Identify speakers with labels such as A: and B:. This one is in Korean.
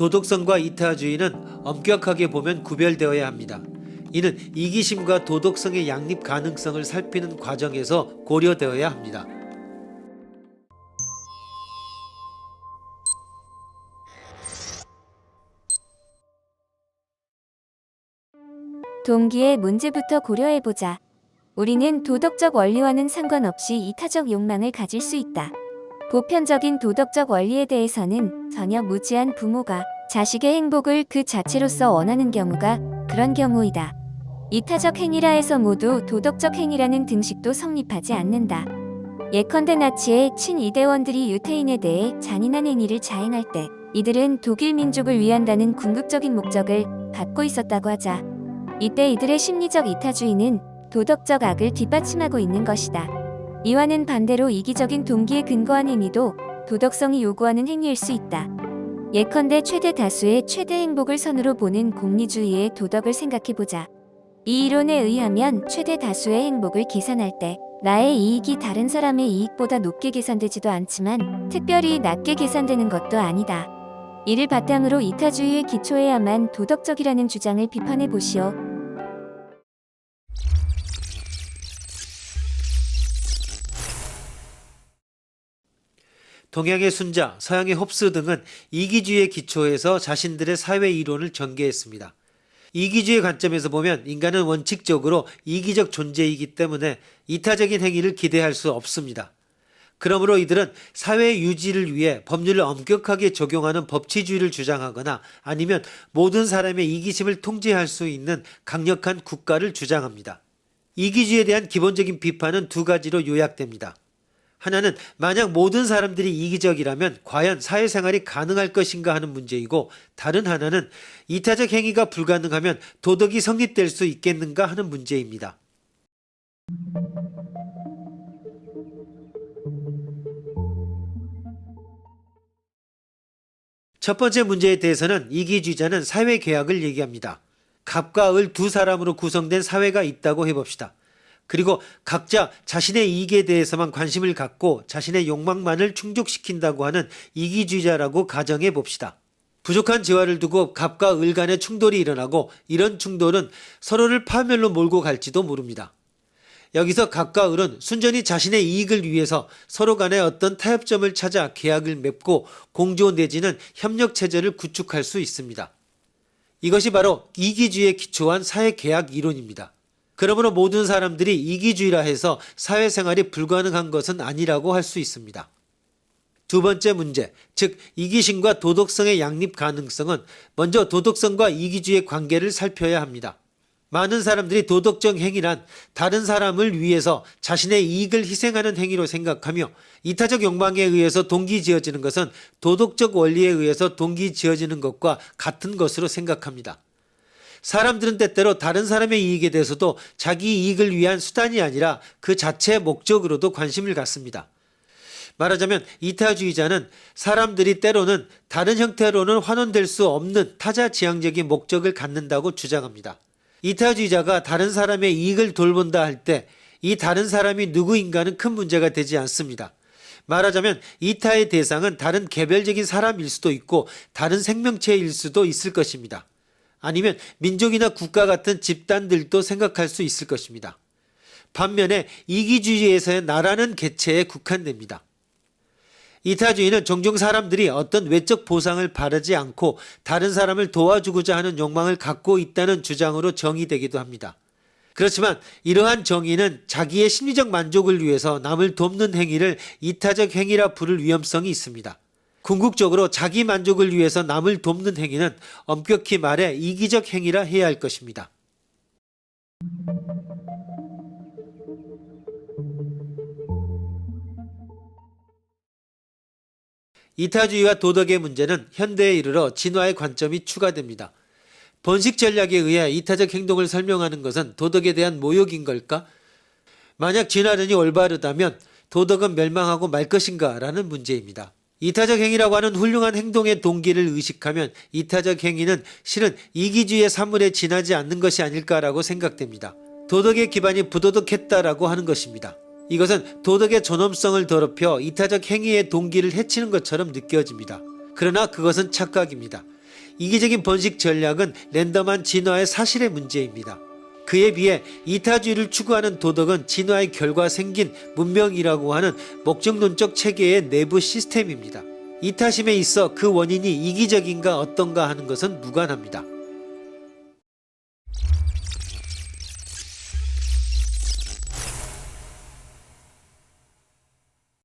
A: 도덕성과 이타주의는 엄격하게 보면 구별되어야 합니다. 이는 이기심과 도덕성의 양립 가능성을 살피는 과정에서 고려되어야 합니다.
B: 동기의 문제부터 고려해보자. 우리는 도덕적 원리와는 상관없이 이타적 욕망을 가질 수 있다. 보편적인 도덕적 원리에 대해서는 전혀 무지한 부모가 자식의 행복을 그 자체로서 원하는 경우가 그런 경우이다. 이타적 행위라 해서 모두 도덕적 행위라는 등식도 성립하지 않는다. 예컨대 나치의 친이대원들이 유태인에 대해 잔인한 행위를 자행할 때 이들은 독일 민족을 위한다는 궁극적인 목적을 갖고 있었다고 하자. 이때 이들의 심리적 이타주의는 도덕적 악을 뒷받침하고 있는 것이다. 이와는 반대로 이기적인 동기에 근거한 행위도 도덕성이 요구하는 행위일 수 있다. 예컨대 최대 다수의 최대 행복을 선으로 보는 공리주의의 도덕을 생각해보자. 이 이론에 의하면 최대 다수의 행복을 계산할 때 나의 이익이 다른 사람의 이익보다 높게 계산되지도 않지만 특별히 낮게 계산되는 것도 아니다. 이를 바탕으로 이타주의에 기초해야만 도덕적이라는 주장을 비판해 보시오.
A: 동양의 순자, 서양의 홉스 등은 이기주의에 기초해서 자신들의 사회 이론을 전개했습니다. 이기주의 관점에서 보면 인간은 원칙적으로 이기적 존재이기 때문에 이타적인 행위를 기대할 수 없습니다. 그러므로 이들은 사회 유지를 위해 법률을 엄격하게 적용하는 법치주의를 주장하거나 아니면 모든 사람의 이기심을 통제할 수 있는 강력한 국가를 주장합니다. 이기주의에 대한 기본적인 비판은 두 가지로 요약됩니다. 하나는 만약 모든 사람들이 이기적이라면 과연 사회생활이 가능할 것인가 하는 문제이고, 다른 하나는 이타적 행위가 불가능하면 도덕이 성립될 수 있겠는가 하는 문제입니다. 첫 번째 문제에 대해서는 이기주의자는 사회계약을 얘기합니다. 갑과 을 두 사람으로 구성된 사회가 있다고 해봅시다. 그리고 각자 자신의 이익에 대해서만 관심을 갖고 자신의 욕망만을 충족시킨다고 하는 이기주의자라고 가정해 봅시다. 부족한 재화를 두고 갑과 을 간의 충돌이 일어나고 이런 충돌은 서로를 파멸로 몰고 갈지도 모릅니다. 여기서 갑과 을은 순전히 자신의 이익을 위해서 서로 간에 어떤 타협점을 찾아 계약을 맺고 공조 내지는 협력체제를 구축할 수 있습니다. 이것이 바로 이기주의에 기초한 사회계약 이론입니다. 그러므로 모든 사람들이 이기주의라 해서 사회생활이 불가능한 것은 아니라고 할 수 있습니다. 두 번째 문제, 즉 이기심과 도덕성의 양립 가능성은 먼저 도덕성과 이기주의의 관계를 살펴야 합니다. 많은 사람들이 도덕적 행위란 다른 사람을 위해서 자신의 이익을 희생하는 행위로 생각하며, 이타적 욕망에 의해서 동기지어지는 것은 도덕적 원리에 의해서 동기지어지는 것과 같은 것으로 생각합니다. 사람들은 때때로 다른 사람의 이익에 대해서도 자기 이익을 위한 수단이 아니라 그 자체의 목적으로도 관심을 갖습니다. 말하자면 이타주의자는 사람들이 때로는 다른 형태로는 환원될 수 없는 타자지향적인 목적을 갖는다고 주장합니다. 이타주의자가 다른 사람의 이익을 돌본다 할 때 이 다른 사람이 누구인가는 큰 문제가 되지 않습니다. 말하자면 이타의 대상은 다른 개별적인 사람일 수도 있고 다른 생명체일 수도 있을 것입니다. 아니면 민족이나 국가 같은 집단들도 생각할 수 있을 것입니다. 반면에 이기주의에서의 나라는 개체에 국한됩니다. 이타주의는 종종 사람들이 어떤 외적 보상을 바라지 않고 다른 사람을 도와주고자 하는 욕망을 갖고 있다는 주장으로 정의되기도 합니다. 그렇지만 이러한 정의는 자기의 심리적 만족을 위해서 남을 돕는 행위를 이타적 행위라 부를 위험성이 있습니다. 궁극적으로 자기 만족을 위해서 남을 돕는 행위는 엄격히 말해 이기적 행위라 해야 할 것입니다. 이타주의와 도덕의 문제는 현대에 이르러 진화의 관점이 추가됩니다. 번식 전략에 의해 이타적 행동을 설명하는 것은 도덕에 대한 모욕인 걸까? 만약 진화론이 올바르다면 도덕은 멸망하고 말 것인가? 라는 문제입니다. 이타적 행위라고 하는 훌륭한 행동의 동기를 의식하면 이타적 행위는 실은 이기주의의 사물에 지나지 않는 것이 아닐까라고 생각됩니다. 도덕의 기반이 부도덕했다라고 하는 것입니다. 이것은 도덕의 존엄성을 더럽혀 이타적 행위의 동기를 해치는 것처럼 느껴집니다. 그러나 그것은 착각입니다. 이기적인 번식 전략은 랜덤한 진화의 사실의 문제입니다. 그에 비해 이타주의를 추구하는 도덕은 진화의 결과 생긴 문명이라고 하는 목적론적 체계의 내부 시스템입니다. 이타심에 있어 그 원인이 이기적인가 어떤가 하는 것은 무관합니다.